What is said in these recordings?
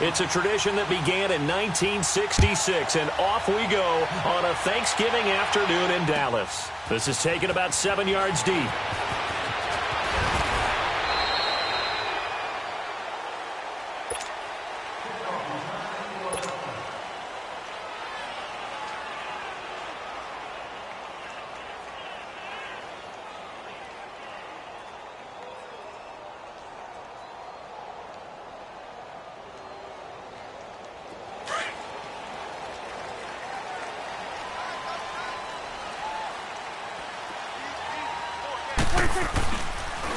It's a tradition that began in 1966, and off we go on a Thanksgiving afternoon in Dallas. This is taken about 7 yards deep.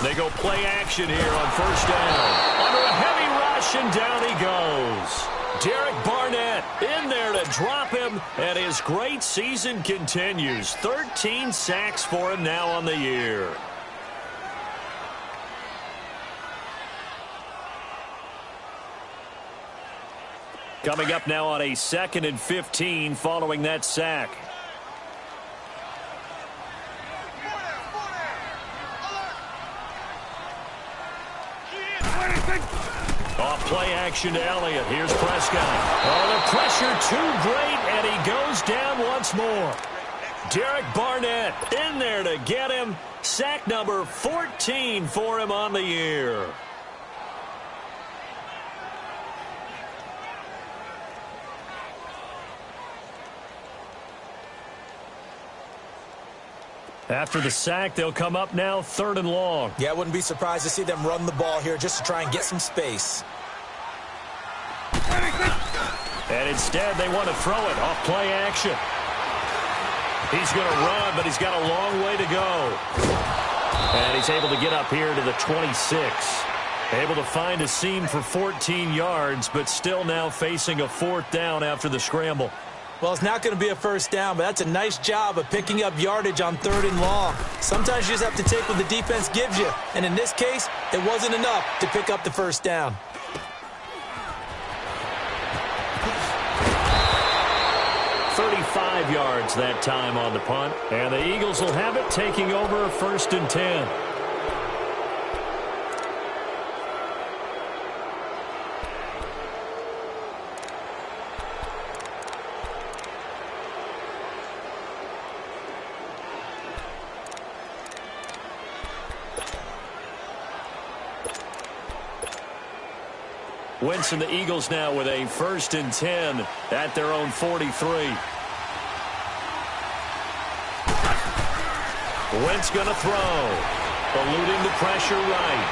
They go play action here on first down. Under a heavy rush, and down he goes. Derek Barnett in there to drop him, and his great season continues. 13 sacks for him now on the year. Coming up now on a 2nd and 15 following that sack. Off play action to Elliott. Here's Prescott. Oh, the pressure too great, and he goes down once more. Derek Barnett in there to get him. Sack number 14 for him on the year. After the sack, they'll come up now 3rd and long. Yeah, I wouldn't be surprised to see them run the ball here just to try and get some space. And instead, they want to throw it off play action. He's going to run, but he's got a long way to go. And he's able to get up here to the 26. Able to find a seam for 14 yards, but still now facing a 4th down after the scramble. Well, it's not going to be a first down, but that's a nice job of picking up yardage on 3rd and long. Sometimes you just have to take what the defense gives you. And in this case, it wasn't enough to pick up the first down. "35 yards that time on the punt. And the Eagles will have it, taking over 1st and 10. Wentz and the Eagles now with a 1st and 10 at their own 43. Wentz going to throw. Eluding the pressure right.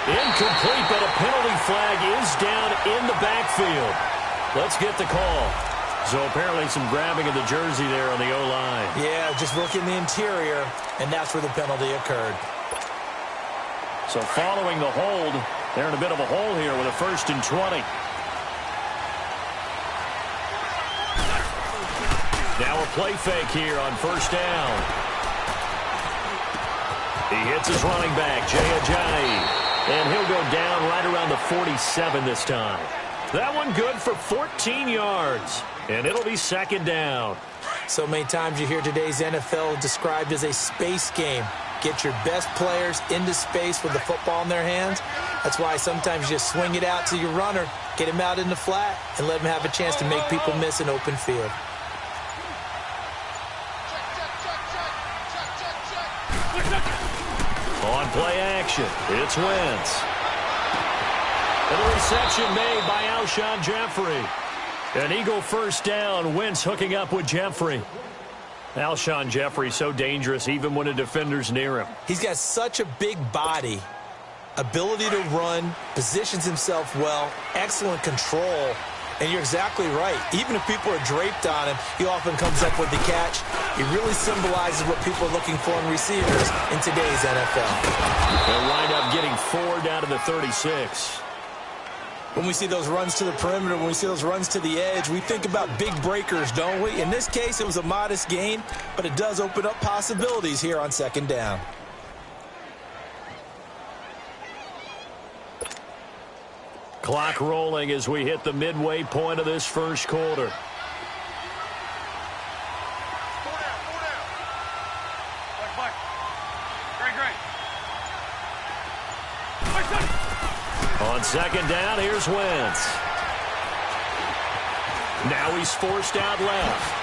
Incomplete, but a penalty flag is down in the backfield. Let's get the call. So apparently some grabbing of the jersey there on the O-line. Yeah, just working the interior, and that's where the penalty occurred. So following the hold, they're in a bit of a hole here with a 1st and 20. Now a play fake here on 1st down. He hits his running back, Jay Ajayi. And he'll go down right around the 47 this time. That one good for 14 yards. And it'll be 2nd down. So many times you hear today's NFL described as a space game. Get your best players into space with the football in their hands. That's why sometimes you just swing it out to your runner, get him out in the flat, and let him have a chance to make people miss an open field. On play action, it's Wentz. And a reception made by Alshon Jeffrey. An Eagle 1st down. Wentz hooking up with Jeffrey. Alshon Jeffrey so dangerous even when a defender's near him. He's got such a big body, ability to run, positions himself well, excellent control. And you're exactly right. Even if people are draped on him, he often comes up with the catch. He really symbolizes what people are looking for in receivers in today's NFL. They'll wind up getting 4 down to the 36. When we see those runs to the perimeter, when we see those runs to the edge, we think about big breakers, don't we? In this case, it was a modest gain, but it does open up possibilities here on 2nd down. Clock rolling as we hit the midway point of this 1st quarter. On second down, here's Wentz. Now he's forced out left.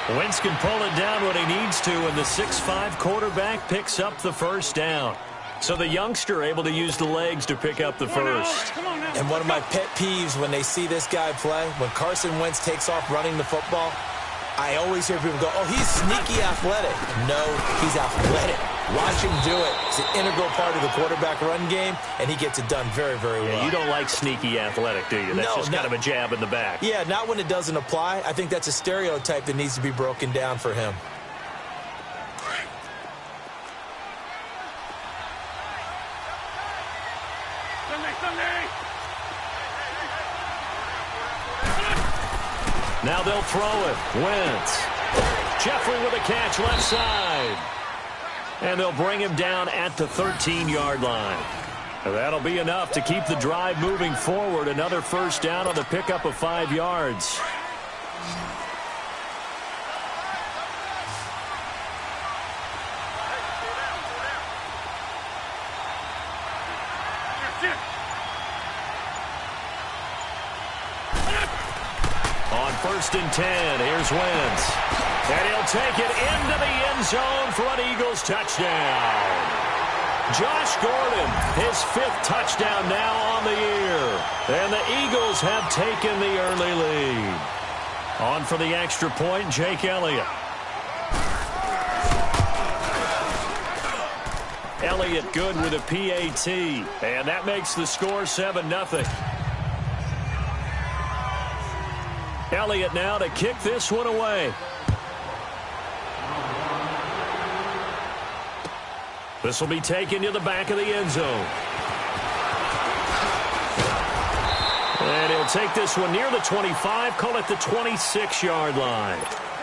Wentz can pull it down when he needs to, and the 6'5" quarterback picks up the first down. So the youngster able to use the legs to pick up the first. And one of my pet peeves when they see this guy play, when Carson Wentz takes off running the football, I always hear people go, oh, he's sneaky athletic. No, he's athletic. Watch him do it. It's an integral part of the quarterback run game, and he gets it done very, very well. Yeah, you don't like sneaky athletic, do you? That's just kind of a jab in the back. Yeah, not when it doesn't apply. I think that's a stereotype that needs to be broken down for him. Now they'll throw it. Wentz. Jeffrey with a catch left side. And they'll bring him down at the 13-yard line. That'll be enough to keep the drive moving forward. Another first down on the pickup of 5 yards. On 1st and 10, here's Wentz. And he'll take it into the end zone for an Eagles touchdown. Josh Gordon, his 5th touchdown now on the year. And the Eagles have taken the early lead. On for the extra point, Jake Elliott. Elliott good with a PAT. And that makes the score 7-0. Elliott now to kick this one away. This will be taken to the back of the end zone. And he'll take this one near the 25, call it the 26-yard line.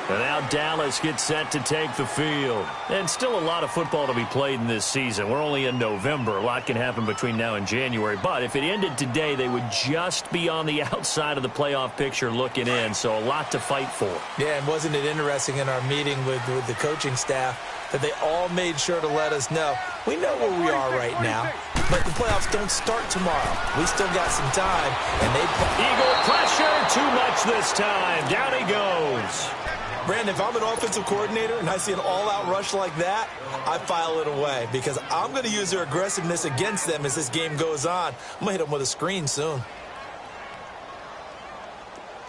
And now Dallas gets set to take the field. And still a lot of football to be played in this season. We're only in November. A lot can happen between now and January. But if it ended today, they would just be on the outside of the playoff picture looking in. So a lot to fight for. Yeah, and wasn't it interesting in our meeting with the coaching staff that they all made sure to let us know, we know where we are right now, but the playoffs don't start tomorrow. We still got some time. And Eagle pressure, too much this time. Down he goes. Brandon, if I'm an offensive coordinator and I see an all-out rush like that, I file it away because I'm going to use their aggressiveness against them as this game goes on. I'm going to hit them with a screen soon.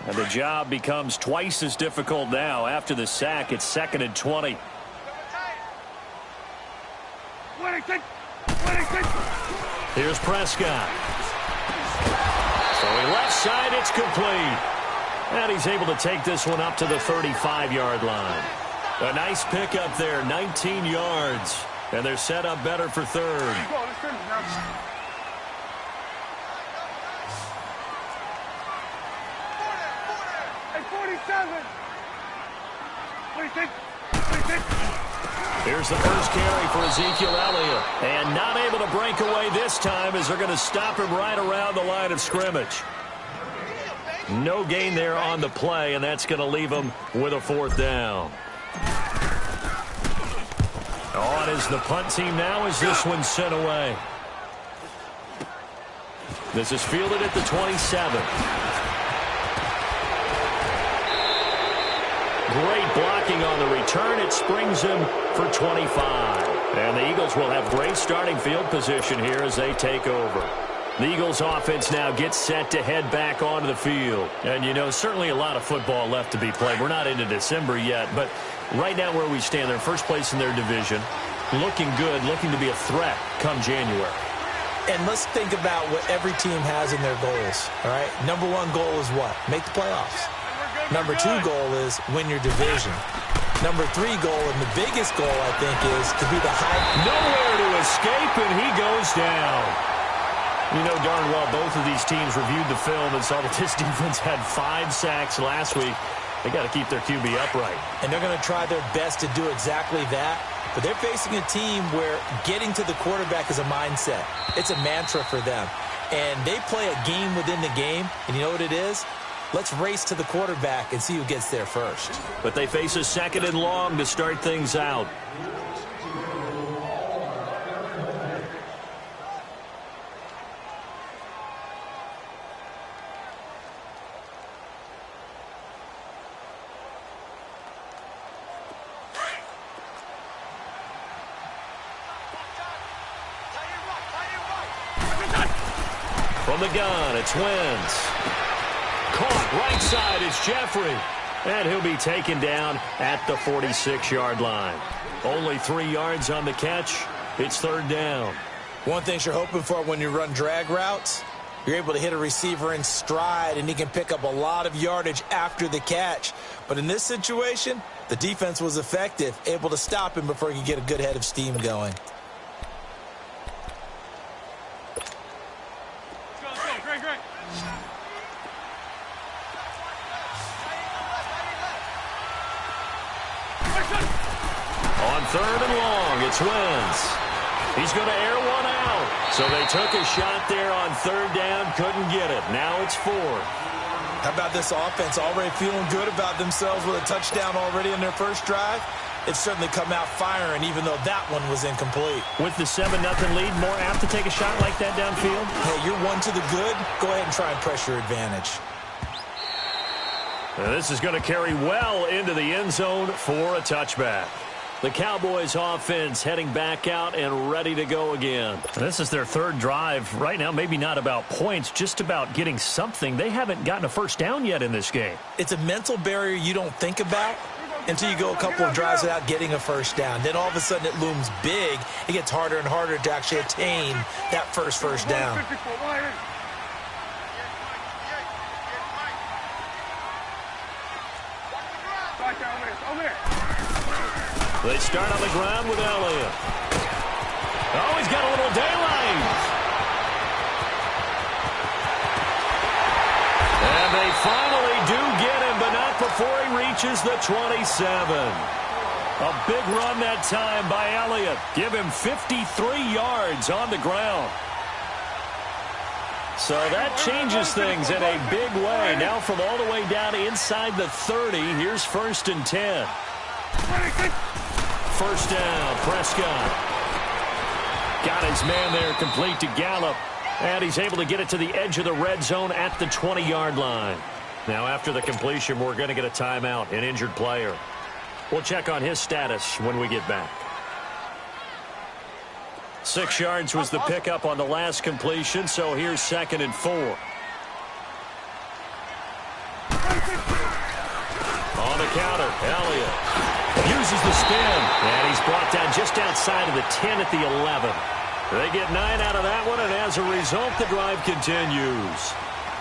And the job becomes twice as difficult now. After the sack, it's 2nd and 20. Here's Prescott. Throwing left side, it's complete. And he's able to take this one up to the 35-yard line. A nice pickup there, 19 yards. And they're set up better for 3rd. Here's the first carry for Ezekiel Elliott. And not able to break away this time as they're going to stop him right around the line of scrimmage. No gain there on the play, and that's going to leave him with a 4th down. On is the punt team now as this one's sent away. This is fielded at the 27. Great blocking on the return. It springs him for 25. And the Eagles will have great starting field position here as they take over. The Eagles offense now gets set to head back onto the field. And, you know, certainly a lot of football left to be played. We're not into December yet, but right now where we stand, they're first place in their division. Looking good, looking to be a threat come January. And let's think about what every team has in their goals, all right? Number 1 goal is what? Make the playoffs. Number 2 goal is win your division. Number 3 goal, and the biggest goal, I think, is to be the high. Nowhere to escape, and he goes down. You know darn well both of these teams reviewed the film and saw that this defense had 5 sacks last week. They got to keep their QB upright. And they're going to try their best to do exactly that. But they're facing a team where getting to the quarterback is a mindset. It's a mantra for them. And they play a game within the game. And you know what it is? Let's race to the quarterback and see who gets there first. But they face a 2nd and long to start things out. From the gun, it's Wentz. Caught right side, it's Jeffrey. And he'll be taken down at the 46-yard line. Only 3 yards on the catch. It's third down. One thing you're hoping for when you run drag routes, you're able to hit a receiver in stride, and he can pick up a lot of yardage after the catch. But in this situation, the defense was effective, able to stop him before he could get a good head of steam going. Great. On third and long, it's Wentz. He's going to air one out. So they took a shot there on third down, couldn't get it. Now it's fourth. How about this offense already feeling good about themselves with a touchdown already in their first drive? It's certainly come out firing, even though that one was incomplete. With the 7-0 lead, more apt to take a shot like that downfield? Hey, you're one to the good. Go ahead and try and press your advantage. Now this is going to carry well into the end zone for a touchback. The Cowboys offense heading back out and ready to go again. This is their third drive right now. Maybe not about points, just about getting something. They haven't gotten a first down yet in this game. It's a mental barrier you don't think about until you go a couple of drives without getting a first down. Then all of a sudden it looms big. It gets harder and harder to actually attain that first down. They start on the ground with Elliott. Oh, he's got a little daylight. And they finally do get him, but not before he reaches the 27. A big run that time by Elliott. Give him 53 yards on the ground. So that changes things in a big way. Now from all the way down inside the 30, here's 1st and 10. First down, Prescott. Got his man there complete to Gallup. And he's able to get it to the edge of the red zone at the 20-yard line. Now after the completion, we're going to get a timeout, an injured player. We'll check on his status when we get back. 6 yards was the pickup on the last completion, so here's 2nd and 4. On the counter, Elliott uses the spin, and he's brought down just outside of the 10 at the 11. They get 9 out of that one, and as a result, the drive continues.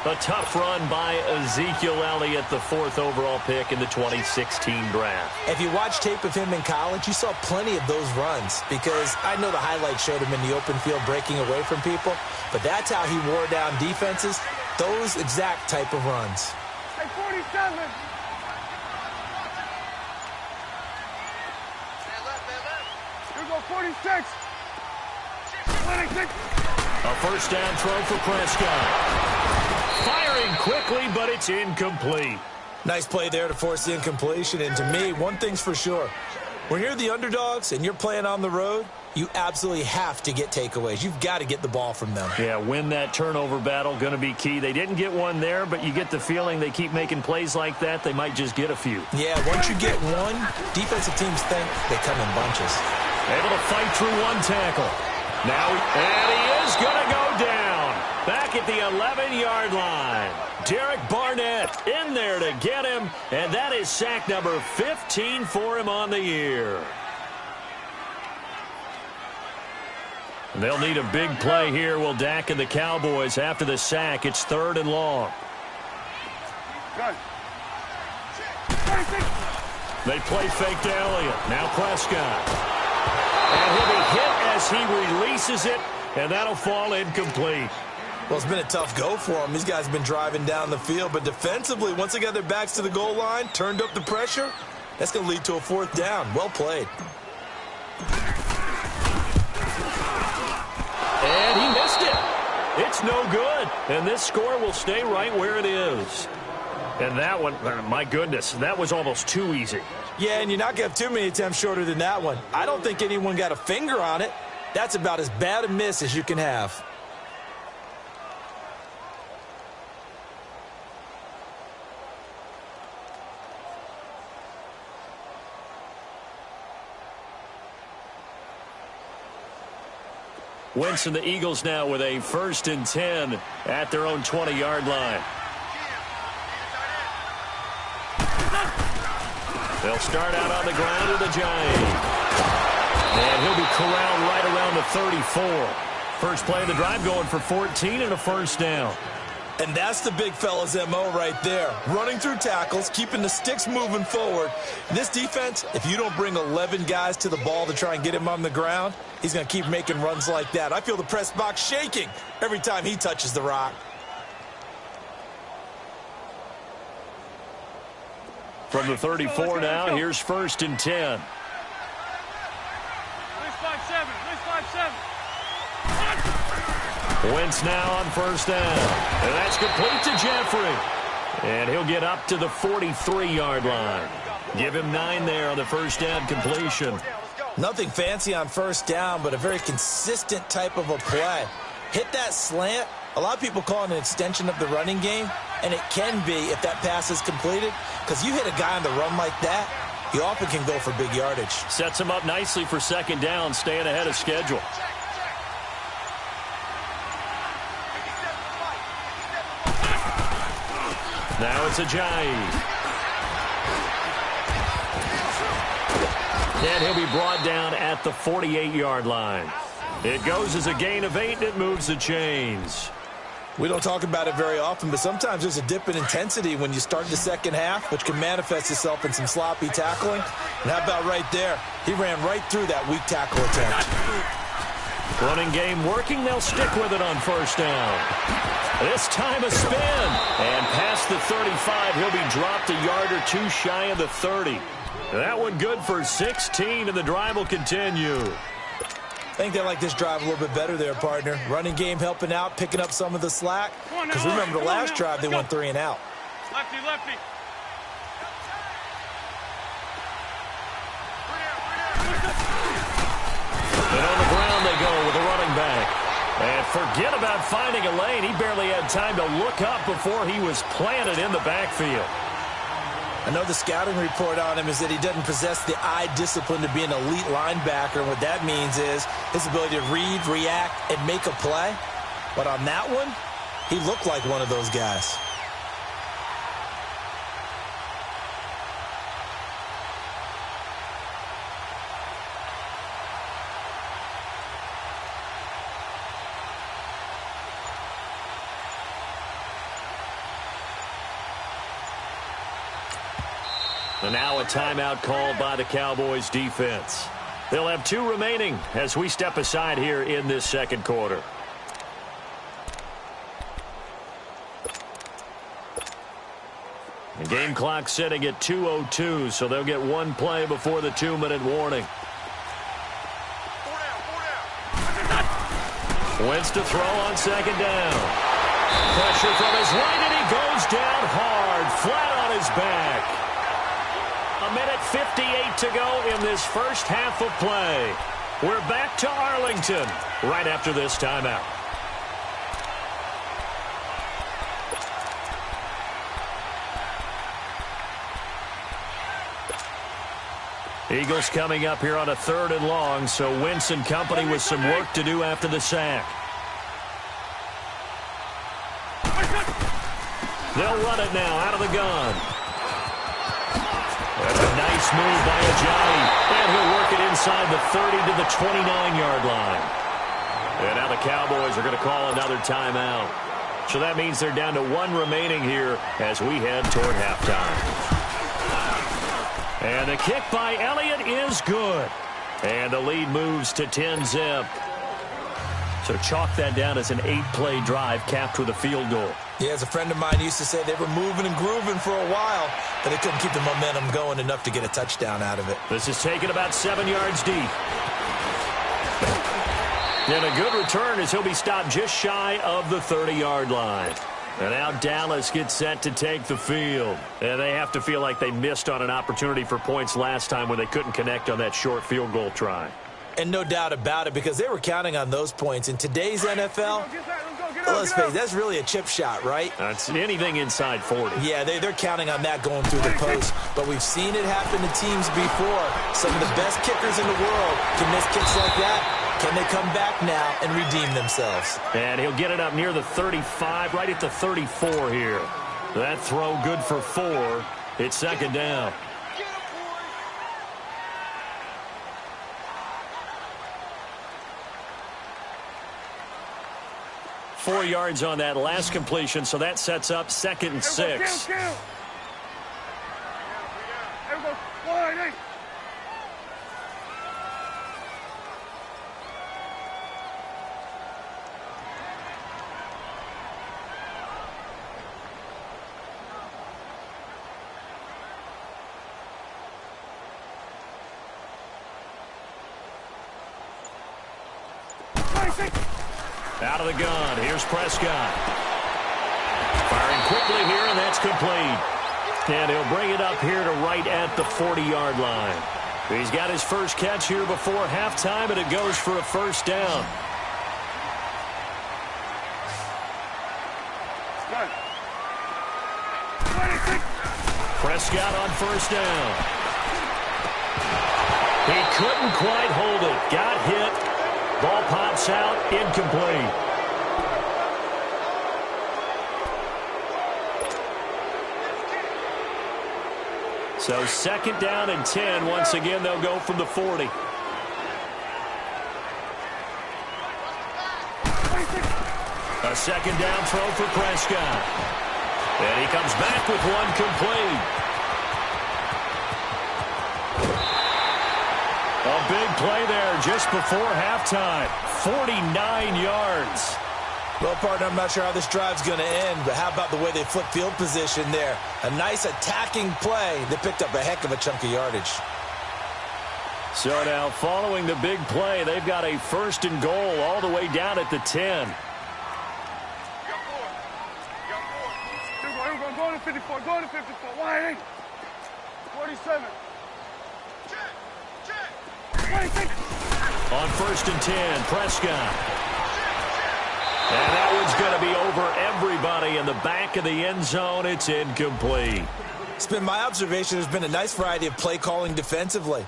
A tough run by Ezekiel Elliott, the 4th overall pick in the 2016 draft. If you watch tape of him in college, you saw plenty of those runs, because I know the highlights showed him in the open field breaking away from people, but that's how he wore down defenses, those exact type of runs. Hey, 47. Here go 46. 26. A first down throw for Prescott. Firing quickly, but it's incomplete. Nice play there to force the incompletion, and to me, one thing's for sure. When you're the underdogs and you're playing on the road, you absolutely have to get takeaways. You've got to get the ball from them. Yeah, win that turnover battle, going to be key. They didn't get one there, but you get the feeling they keep making plays like that, they might just get a few. Yeah, once you get one, defensive teams think they come in bunches. Able to fight through one tackle. Now, and he is going to go down. Back at the 11-yard line. Derek Barnett in there to get him, and that is sack number 15 for him on the year. They'll need a big play here, will Dak and the Cowboys after the sack. It's 3rd and long. Good. They play fake to Elliott. Now Prescott. And he'll be hit as he releases it, and that'll fall incomplete. Well, it's been a tough go for them. These guys have been driving down the field, but defensively, once they got their backs to the goal line, turned up the pressure, that's going to lead to a 4th down. Well played. And he missed it. It's no good. And this score will stay right where it is. And that one, my goodness, that was almost too easy. Yeah, and you're not going to have too many attempts shorter than that one. I don't think anyone got a finger on it. That's about as bad a miss as you can have. Wentz and the Eagles now with a 1st and 10 at their own 20-yard line. They'll start out on the ground with a giant. And he'll be corralled right around the 34. First play of the drive going for 14 and a 1st down. And that's the big fella's MO right there. Running through tackles, keeping the sticks moving forward. This defense, if you don't bring 11 guys to the ball to try and get him on the ground, he's going to keep making runs like that. I feel the press box shaking every time he touches the rock. From the 34 now, here's 1st and 10. At least 5-7. At least 5-7. Wentz now on 1st down. And that's complete to Jeffrey. And he'll get up to the 43-yard line. Give him 9 there on the 1st down completion. Nothing fancy on 1st down, but a very consistent type of a play. Hit that slant. A lot of people call it an extension of the running game, and it can be if that pass is completed, because you hit a guy on the run like that, you often can go for big yardage. Sets him up nicely for 2nd down, staying ahead of schedule. Now it's Ajayi. And he'll be brought down at the 48-yard line. It goes as a gain of 8, and it moves the chains. We don't talk about it very often, but sometimes there's a dip in intensity when you start the 2nd half, which can manifest itself in some sloppy tackling. And how about right there? He ran right through that weak tackle attempt. Running game working. They'll stick with it on 1st down. This time a spin. And past the 35, he'll be dropped a yard or 2 shy of the 30. That one good for 16, and the drive will continue. I think they like this drive a little bit better there, partner. Running game helping out, picking up some of the slack. Because remember the last drive, they went 3 and out. Lefty, lefty. And on the ground they go with a running back. And forget about finding a lane. He barely had time to look up before he was planted in the backfield. I know the scouting report on him is that he doesn't possess the eye discipline to be an elite linebacker. And what that means is his ability to read, react, and make a play. But on that one, he looked like one of those guys. And now a timeout called by the Cowboys defense. They'll have 2 remaining as we step aside here in this 2nd quarter. The game clock setting at 2:02, so they'll get 1 play before the 2-minute warning. Wentz to throw on 2nd down. Pressure from his right, and he goes down hard, flat on his back. A minute 58 to go in this first half of play. We're back to Arlington right after this timeout. Eagles coming up here on a 3rd and long, so Wentz and company with some work to do after the sack. They'll run it now out of the gun. That's a nice move by Ajayi. And he'll work it inside the 30 to the 29-yard line. And now the Cowboys are going to call another timeout. So that means they're down to 1 remaining here as we head toward halftime. And the kick by Elliott is good. And the lead moves to 10-zip. So chalk that down as an 8-play drive capped with a field goal. Yeah, as a friend of mine used to say, they were moving and grooving for a while, but they couldn't keep the momentum going enough to get a touchdown out of it. This is taken about 7 yards deep. And a good return as he'll be stopped just shy of the 30-yard line. And now Dallas gets set to take the field. And they have to feel like they missed on an opportunity for points last time when they couldn't connect on that short field goal try. And no doubt about it, because they were counting on those points. In today's NFL, let's face it, that's really a chip shot, right? That's anything inside 40. Yeah, they're counting on that going through the post. But we've seen it happen to teams before. Some of the best kickers in the world can miss kicks like that. Can they come back now and redeem themselves? And he'll get it up near the 35, right at the 34 here. That throw good for 4. It's second down. Four yards on that last completion, so that sets up 2nd and 6. Out of the gun. Here's Prescott. Firing quickly here, and that's complete. And he'll bring it up here to right at the 40-yard line. He's got his first catch here before halftime, and it goes for a first down. Prescott on first down. He couldn't quite hold it. Got hit. Ball pops out, incomplete. So 2nd down and 10. Once again, they'll go from the 40. A 2nd down throw for Prescott. And he comes back with one complete. A big play there just before halftime. 49 yards. Well, partner, I'm not sure how this drive's going to end, but how about the way they flip field position there? A nice attacking play. They picked up a heck of a chunk of yardage. So now, following the big play, they've got a 1st and goal all the way down at the 10. Go to 54, go to 54, wide 47. On 1st and 10, Prescott. And that one's going to be over everybody in the back of the end zone. It's incomplete. It's been my observation there's been a nice variety of play calling defensively.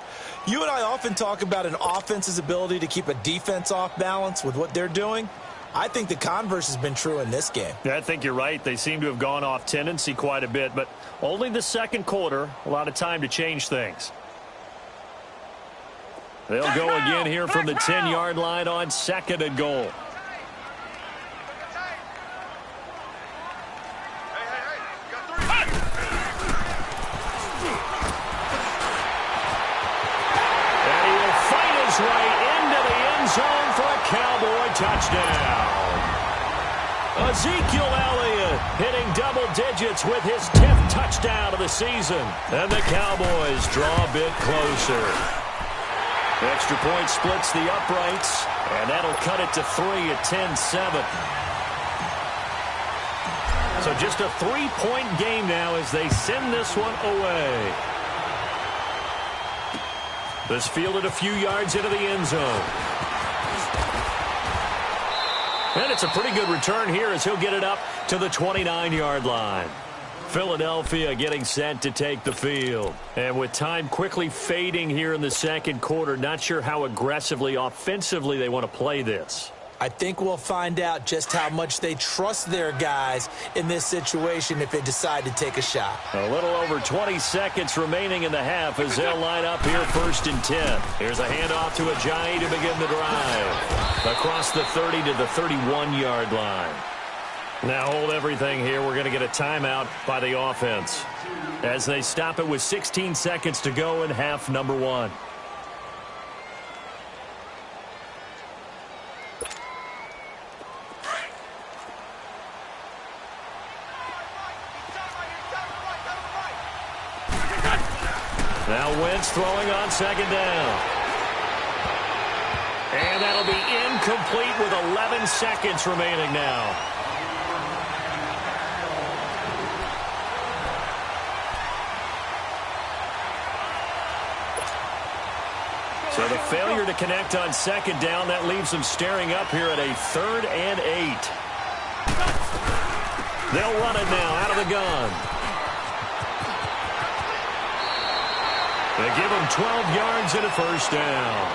You and I often talk about an offense's ability to keep a defense off balance with what they're doing. I think the converse has been true in this game. I think you're right. They seem to have gone off tendency quite a bit, but only the 2nd quarter, a lot of time to change things. They'll go again here from the 10-yard line on 2nd and goal. And he will fight his way into the end zone for a Cowboy touchdown. Ezekiel Elliott hitting double digits with his 10th touchdown of the season. And the Cowboys draw a bit closer. Extra point splits the uprights, and that'll cut it to 3 at 10-7. So just a 3-point game now as they send this one away. This fielded a few yards into the end zone. And it's a pretty good return here as he'll get it up to the 29-yard line. Philadelphia getting set to take the field. And with time quickly fading here in the 2nd quarter, not sure how aggressively, offensively they want to play this. I think we'll find out just how much they trust their guys in this situation if they decide to take a shot. A little over 20 seconds remaining in the half as they'll line up here 1st and 10. Here's a handoff to Ajayi to begin the drive. Across the 30 to the 31-yard line. Now hold everything here. We're going to get a timeout by the offense as they stop it with 16 seconds to go in half number 1. Now Wentz throwing on 2nd down. And that'll be incomplete with 11 seconds remaining now. So the failure to connect on 2nd down, that leaves them staring up here at a 3rd and 8. They'll run it now out of the gun. They give him 12 yards and a first down.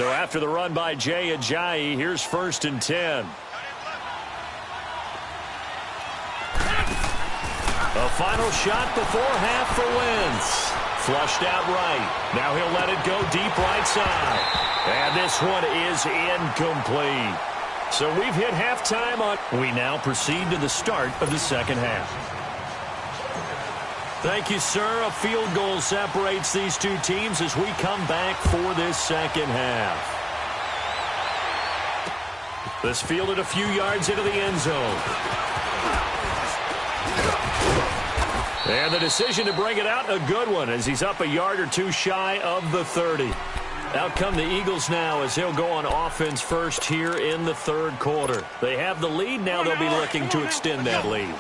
So after the run by Jay Ajayi, here's 1st and 10. A final shot before half for Wentz. Flushed out right. Now he'll let it go deep right side. And this one is incomplete. So we've hit halftime on. We now proceed to the start of the second half. Thank you, sir. A field goal separates these two teams as we come back for this second half. This fielded a few yards into the end zone. And the decision to bring it out, a good one, as he's up a yard or two shy of the 30. Out come the Eagles now as they'll go on offense first here in the third quarter. They have the lead. Now they'll be looking to extend that lead.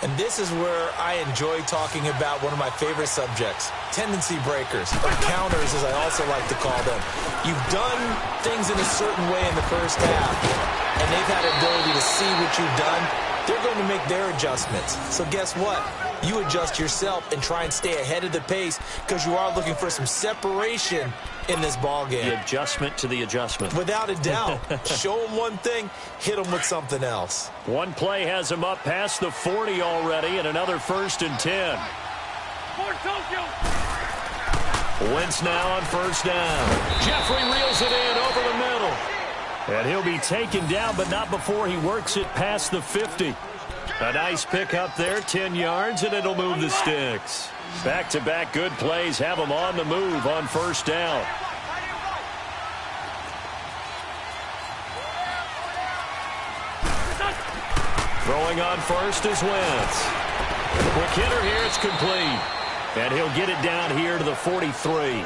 And this is where I enjoy talking about one of my favorite subjects, tendency breakers, or counters as I also like to call them. You've done things in a certain way in the first half, and they've had the ability to see what you've done. They're going to make their adjustments. So guess what? You adjust yourself and try and stay ahead of the pace because you are looking for some separation in this ball game. The adjustment to the adjustment. Without a doubt. Show them one thing, hit them with something else. One play has him up past the 40 already, and another 1st and 10. Wentz now on 1st down. Jeffrey reels it in over the middle. And he'll be taken down, but not before he works it past the 50. A nice pick up there, 10 yards, and it'll move the sticks. Back-to-back good plays have them on the move on 1st down. Throwing on 1st is Wentz. Quick hitter here, it's complete. And he'll get it down here to the 43.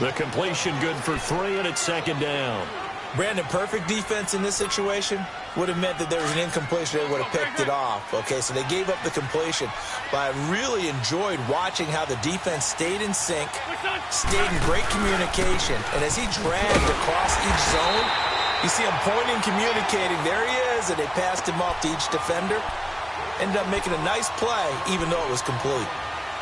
The completion good for 3, and it's 2nd down. Brandon, perfect defense in this situation would have meant that there was an incompletion. They would have picked it off. Okay, so they gave up the completion. But I really enjoyed watching how the defense stayed in sync, stayed in great communication. And as he dragged across each zone, you see him pointing, communicating. There he is, and they passed him off to each defender. Ended up making a nice play, even though it was complete.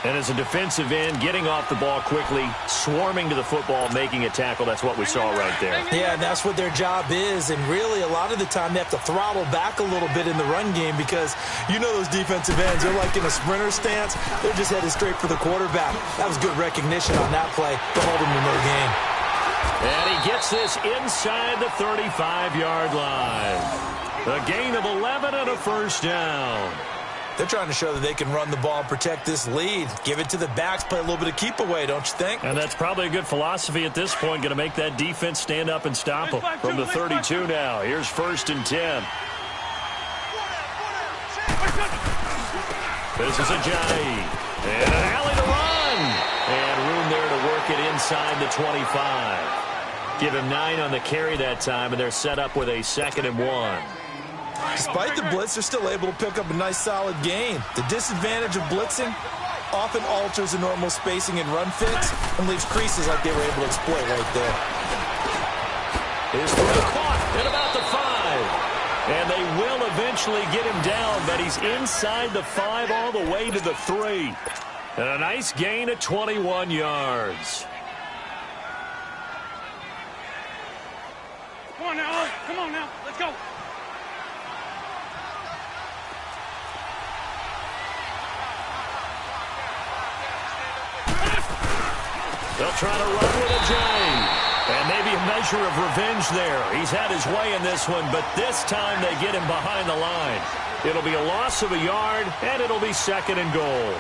And as a defensive end, getting off the ball quickly, swarming to the football, making a tackle, that's what we saw right there. Yeah, and that's what their job is. And really, a lot of the time, they have to throttle back a little bit in the run game because you know those defensive ends, they're like in a sprinter stance. They're just headed straight for the quarterback. That was good recognition on that play to hold him to no gain. And he gets this inside the 35-yard line. A gain of 11 and a 1st down. They're trying to show that they can run the ball and protect this lead. Give it to the backs, play a little bit of keep away, don't you think? And that's probably a good philosophy at this point, going to make that defense stand up and stop them. From the 32 now, here's 1st and 10. This is Ajayi. And an alley to run. And room there to work it inside the 25. Give him 9 on the carry that time, and they're set up with a 2nd and 1. Despite the blitz, they're still able to pick up a nice, solid gain. The disadvantage of blitzing often alters the normal spacing and run fits and leaves creases like they were able to exploit right there. His throw caught at about the 5. And they will eventually get him down, but he's inside the 5 all the way to the 3. And a nice gain of 21 yards. Come on now, come on now, let's go. They'll try to run with Ajayi. And maybe a measure of revenge there. He's had his way in this one, but this time they get him behind the line. It'll be a loss of a yard, and it'll be 2nd and goal.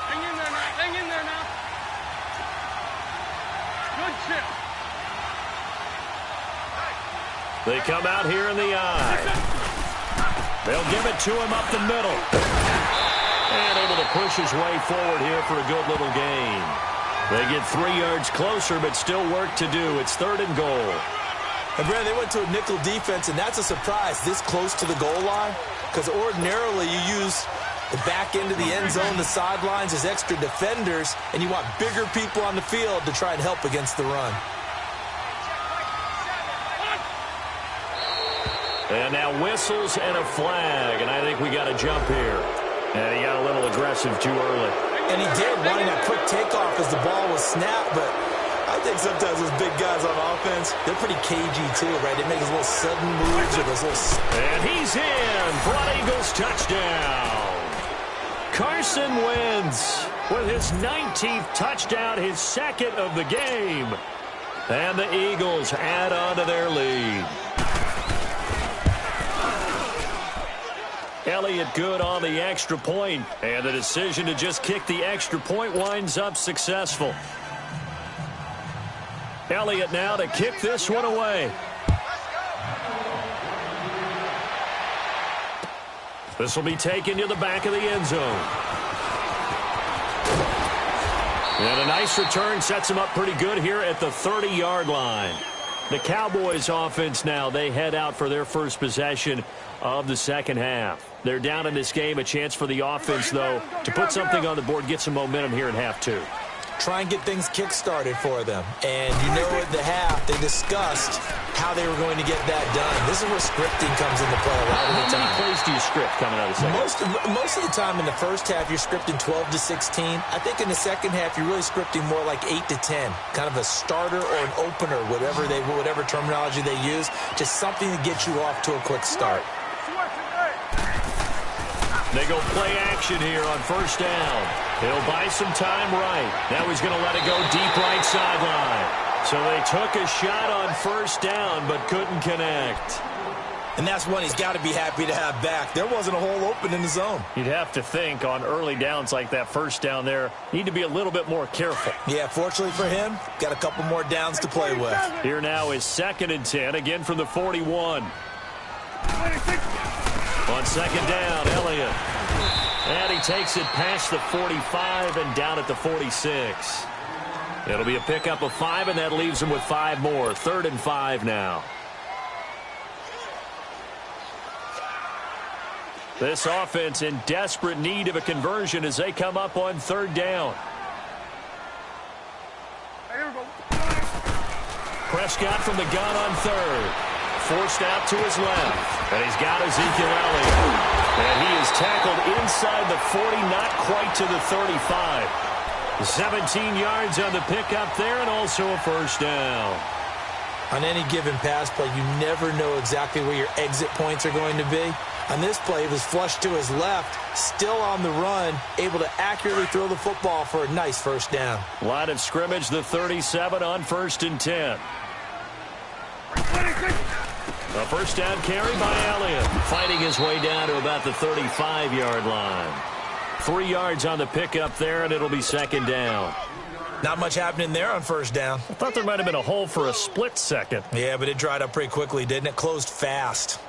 Hang in there now, hang in there now. Good chip. They come out here in the eye. They'll give it to him up the middle. And able to push his way forward here for a good little gain. They get 3 yards closer, but still work to do. It's 3rd and goal. And, Brandon, they went to a nickel defense, and that's a surprise this close to the goal line because ordinarily you use the back end of the end zone, the sidelines as extra defenders, and you want bigger people on the field to try and help against the run. And now whistles and a flag, and I think we got a jump here. And he got a little aggressive too early. And he did, wanting that quick takeoff as the ball was snapped, but I think sometimes those big guys on offense, they're pretty cagey too, right? They make those little sudden moves or those little... And he's in for an Eagles touchdown. Carson Wentz with his 19th touchdown, his second of the game. And the Eagles add on to their lead. Elliott good on the extra point, and the decision to just kick the extra point winds up successful. Elliott now to kick this one away. This will be taken to the back of the end zone. And a nice return sets him up pretty good here at the 30-yard line. The Cowboys offense now, they head out for their first possession of the second half. They're down in this game. A chance for the offense, though, to put something on the board, get some momentum here in half two. Try and get things kick-started for them. And you know at the half, they discussed how they were going to get that done. This is where scripting comes into play a lot of the time. How many plays do you script coming out of the second? Most of the time in the first half, you're scripting 12 to 16. I think in the second half, you're really scripting more like 8 to 10. Kind of a starter or an opener, whatever terminology they use. Just something to get you off to a quick start. They go play action here on first down. He'll buy some time right. Now he's going to let it go deep right sideline. So they took a shot on first down but couldn't connect. And that's one he's got to be happy to have back. There wasn't a hole open in the zone. You'd have to think on early downs like that first down there, need to be a little bit more careful. Yeah, fortunately for him, got a couple more downs to play with. Here now is 2nd and 10, again from the 41. On second down, Elliott. And he takes it past the 45 and down at the 46. It'll be a pickup of 5, and that leaves him with 5 more. 3rd and 5 now. This offense in desperate need of a conversion as they come up on 3rd down. Prescott from the gun on 3rd. Forced out to his left. And he's got Ezekiel Elliott. And he is tackled inside the 40, not quite to the 35. 17 yards on the pickup there, and also a first down. On any given pass play, you never know exactly where your exit points are going to be. On this play, it was flushed to his left, still on the run, able to accurately throw the football for a nice first down. Line of scrimmage, the 37 on 1st and 10. A first down carry by Elliott, fighting his way down to about the 35-yard line. 3 yards on the pickup there, and it'll be 2nd down. Not much happening there on first down. I thought there might have been a hole for a split second. Yeah, but it dried up pretty quickly, didn't it? Closed fast.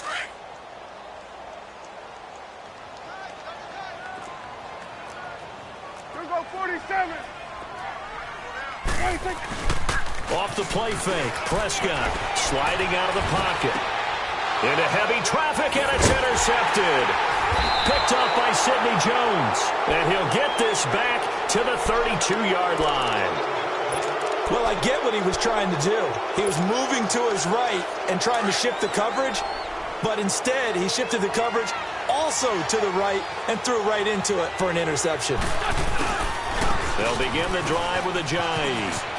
Here we go, 47. Off the play fake, Prescott sliding out of the pocket. Into heavy traffic, and it's intercepted. Picked up by Sidney Jones. And he'll get this back to the 32-yard line. Well, I get what he was trying to do. He was moving to his right and trying to shift the coverage, but instead he shifted the coverage also to the right and threw right into it for an interception. They'll begin the drive with a Ajayi.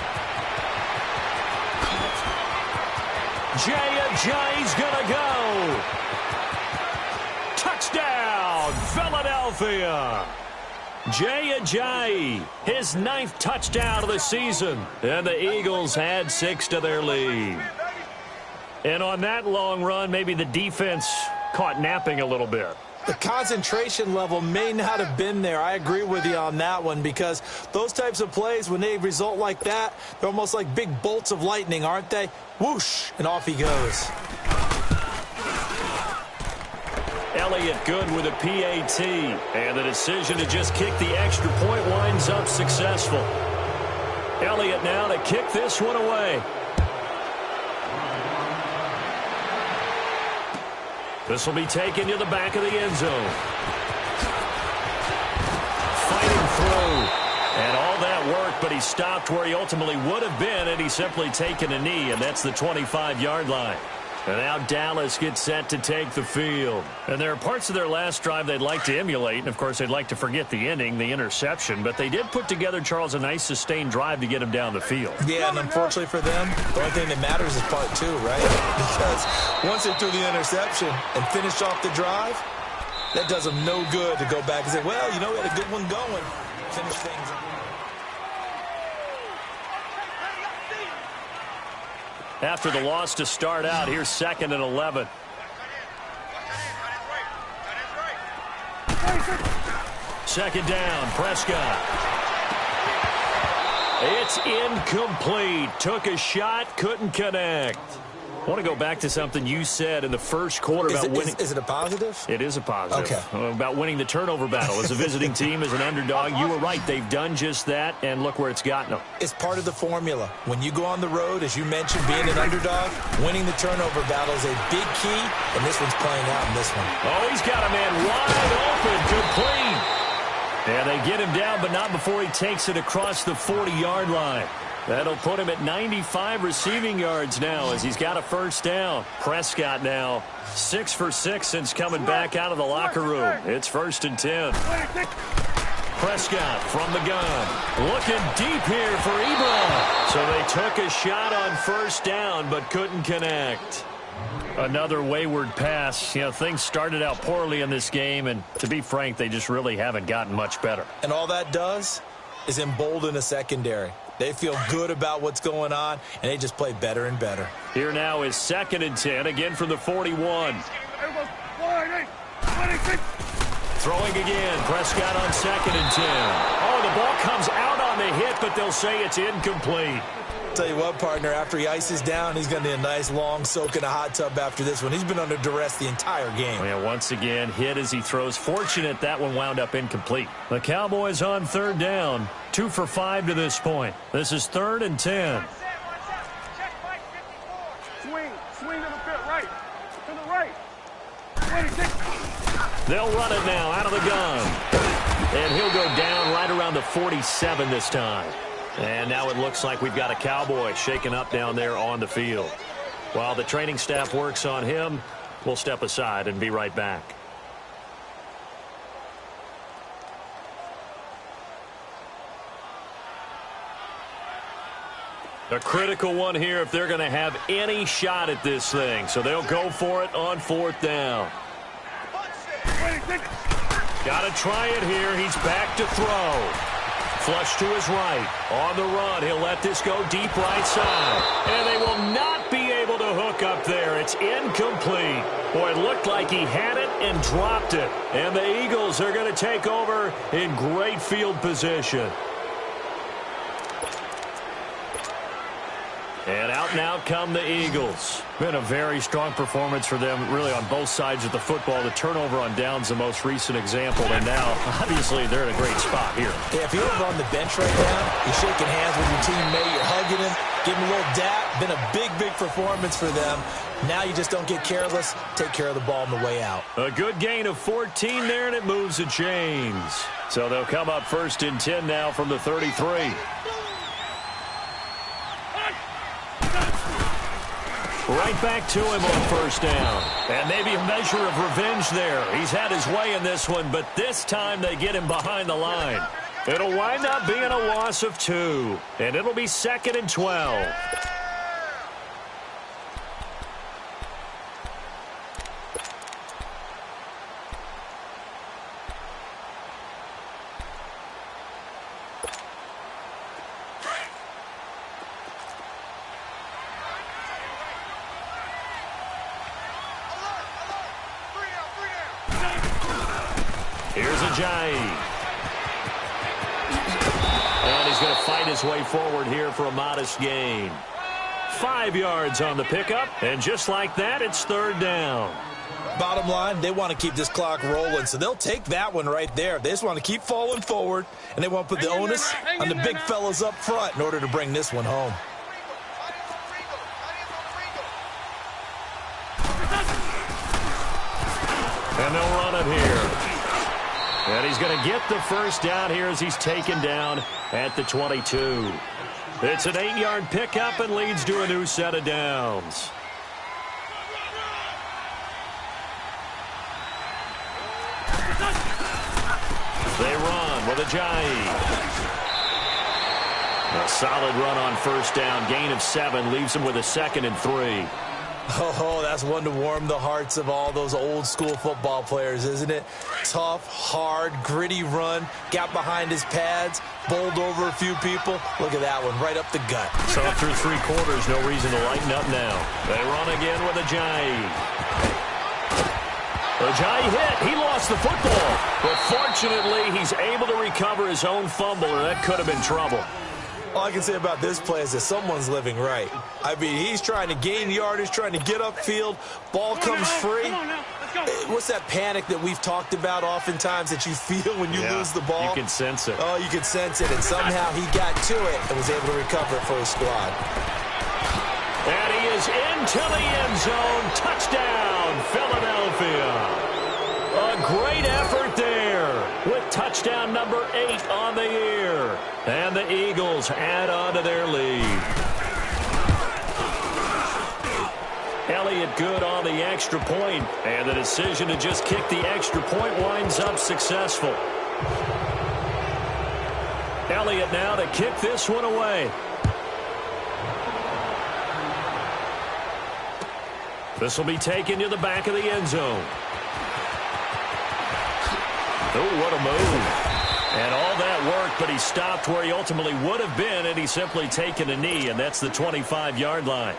Ajayi's gonna go. Touchdown, Philadelphia. Ajayi, his 9th touchdown of the season. And the Eagles add 6 to their lead. And on that long run, maybe the defense caught napping a little bit. The concentration level may not have been there. I agree with you on that one, because those types of plays, when they result like that, they're almost like big bolts of lightning, aren't they? Whoosh, and off he goes. Elliott good with a PAT, and the decision to just kick the extra point winds up successful. Elliott now to kick this one away. This will be taken to the back of the end zone. Fighting through. And all that work, but he stopped where he ultimately would have been, and he's simply taken a knee, and that's the 25-yard line. And now Dallas gets set to take the field. And there are parts of their last drive they'd like to emulate. And, of course, they'd like to forget the ending, the interception. But they did put together, Charles, a nice sustained drive to get him down the field. Yeah, and unfortunately for them, the only thing that matters is part two, right? Because once they threw the interception and finished off the drive, that does them no good to go back and say, well, you know, we had a good one going. Finish things up. After the loss to start out, here's 2nd and 11. Second down, Prescott. It's incomplete. Took a shot, couldn't connect. I want to go back to something you said in the first quarter about winning. Is it a positive? It is a positive. Okay. About winning the turnover battle. As a visiting team, as an underdog, you were right. They've done just that, and look where it's gotten them. It's part of the formula. When you go on the road, as you mentioned, being an underdog, winning the turnover battle is a big key, and this one's playing out in this one. Oh, he's got a man wide open, complete. And they get him down, but not before he takes it across the 40-yard line. That'll put him at 95 receiving yards now as he's got a first down. Prescott now 6 for 6 since coming back out of the locker room. It's 1st and 10. Prescott from the gun. Looking deep here for Ebron. So they took a shot on first down but couldn't connect. Another wayward pass. You know, things started out poorly in this game, and to be frank, they just really haven't gotten much better. And all that does is embolden a secondary. They feel good about what's going on, and they just play better and better. Here now is 2nd and 10, again from the 41. Throwing again, Prescott on 2nd and 10. Oh, the ball comes out on the hit, but they'll say it's incomplete. Tell you what, partner, after he ices down, he's going to need a nice long soak in a hot tub after this one. He's been under duress the entire game. Yeah, once again, hit as he throws. Fortunate that one wound up incomplete. The Cowboys on 3rd down, 2 for 5 to this point. This is 3rd and 10. Swing to the pit, right. To the right. They'll run it now out of the gun. And he'll go down right around the 47 this time. And now it looks like we've got a Cowboy shaken up down there on the field. While the training staff works on him, we'll step aside and be right back. A critical one here if they're going to have any shot at this thing. So they'll go for it on 4th down. Got to try it here. He's back to throw. Flush to his right. On the run, he'll let this go deep right side. And they will not be able to hook up there. It's incomplete. Boy, it looked like he had it and dropped it. And the Eagles are going to take over in great field position. And out now come the Eagles. Been a very strong performance for them, really, on both sides of the football. The turnover on downs, the most recent example. And now, obviously, they're in a great spot here. Yeah, if you're over on the bench right now, you're shaking hands with your teammate, you're hugging him, giving him a little dap. Been a big, big performance for them. Now you just don't get careless. Take care of the ball on the way out. A good gain of 14 there, and it moves the chains. So they'll come up 1st and 10 now from the 33. Right back to him on 1st down. And maybe a measure of revenge there. He's had his way in this one, but this time they get him behind the line. It'll wind up being a loss of 2. And it'll be 2nd and 12. Here's Ajayi. And he's going to fight his way forward here for a modest gain. 5 yards on the pickup, and just like that, it's 3rd down. Bottom line, they want to keep this clock rolling, so they'll take that one right there. They just want to keep falling forward, and they want to put the onus on the big fellas up front in order to bring this one home. And they'll run it here. And he's going to get the first down here as he's taken down at the 22. It's an 8-yard pickup and leads to a new set of downs. with Ajayi. A solid run on first down. Gain of 7 leaves him with a 2nd and 3. Oh, that's one to warm the hearts of all those old-school football players, isn't it? Tough, hard, gritty run. Got behind his pads, bowled over a few people. Look at that one, right up the gut. So through 3 quarters, no reason to lighten up now. They run again with Ajayi. Ajayi hit. He lost the football. But fortunately, he's able to recover his own fumble, or that could have been trouble. All I can say about this play is that someone's living right. I mean, he's trying to gain yardage, trying to get upfield. Ball comes free. What's that panic that we've talked about oftentimes that you feel when you lose the ball? You can sense it. Oh, you can sense it. And somehow he got to it and was able to recover it for his squad. And he is into the end zone. Touchdown, Philadelphia. A great effort there with touchdown number 8 on the year. And the Eagles add on to their lead. Elliott good on the extra point, and the decision to just kick the extra point winds up successful. Elliott now to kick this one away. This will be taken to the back of the end zone. Oh, what a move. And all that worked, but he stopped where he ultimately would have been, and he's simply taken a knee, and that's the 25-yard line.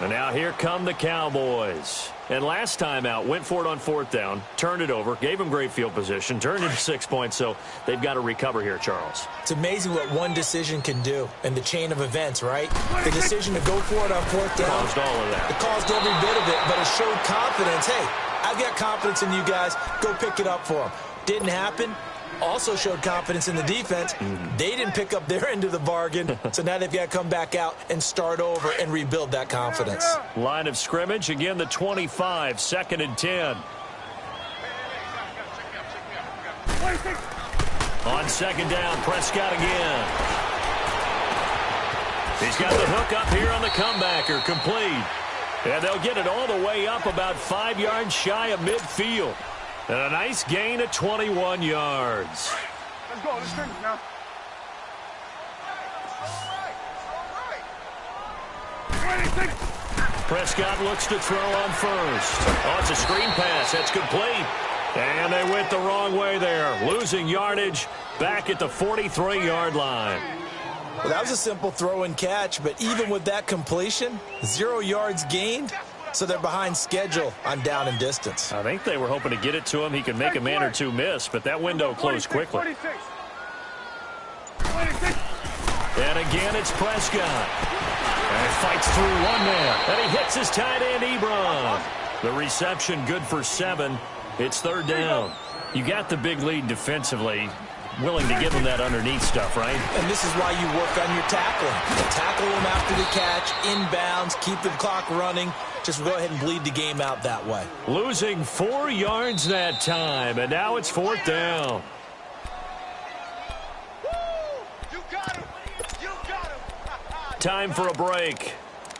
And now here come the Cowboys. And last time out, went for it on 4th down, turned it over, gave him great field position, turned into 6 points, so they've got to recover here, Charles. It's amazing what one decision can do in the chain of events, right? The decision to go for it on 4th down. Caused all of that. It caused every bit of it, but it showed confidence. Hey, I've got confidence in you guys. Go pick it up for them. Didn't happen. Also showed confidence in the defense. They didn't pick up their end of the bargain, so now they've got to come back out and start over and rebuild that confidence. Line of scrimmage, again the 25, 2nd and 10. On 2nd down, Prescott again. He's got the hook up here on the comebacker, complete. And they'll get it all the way up about 5 yards shy of midfield. And a nice gain of 21 yards. Let's go. Let's finish now. Prescott looks to throw on first. Oh, it's a screen pass. That's complete. And they went the wrong way there. Losing yardage back at the 43-yard line. Well, that was a simple throw and catch, but even with that completion, 0 yards gained. So they're behind schedule on down and distance. I think they were hoping to get it to him. He could make a man or two miss, but that window closed quickly. 26. And again, it's Prescott. And he fights through one man. And he hits his tight end, Ebron. The reception good for 7. It's 3rd down. You got the big lead defensively. Willing to give him that underneath stuff, right? And this is why you work on your tackling. Tackle him after the catch, inbounds, keep the clock running. Just go ahead and bleed the game out that way. Losing 4 yards that time, and now it's 4th down. You got him. You got him. Time for a break.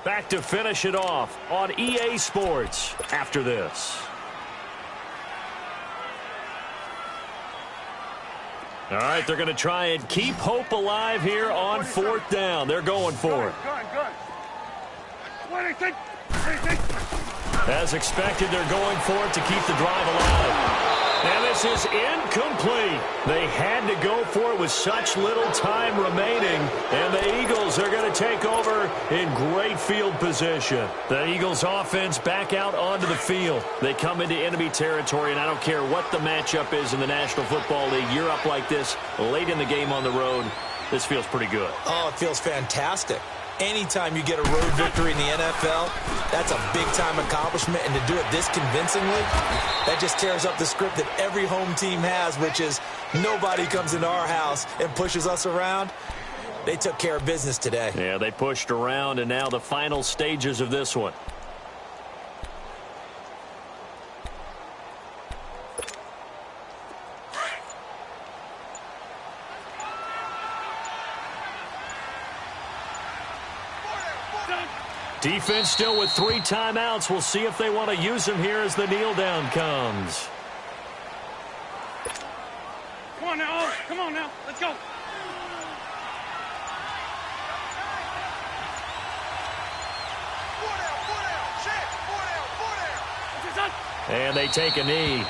Back to finish it off on EA Sports after this. All right, they're going to try and keep hope alive here on 4th down. They're going for it. As expected, they're going for it to keep the drive alive. And this is incomplete. They had to go for it with such little time remaining. And the Eagles are going to take over in great field position. The Eagles offense back out onto the field. They come into enemy territory, and I don't care what the matchup is in the National Football League. You're up like this late in the game on the road. This feels pretty good. Oh, it feels fantastic. Anytime you get a road victory in the NFL, that's a big-time accomplishment, and to do it this convincingly, that just tears up the script that every home team has, which is nobody comes into our house and pushes us around. They took care of business today. Yeah, they pushed around, and now the final stages of this one. Defense still with 3 timeouts. We'll see if they want to use them here as the kneel down comes. Come on now. Come on now. Let's go. And they take a knee.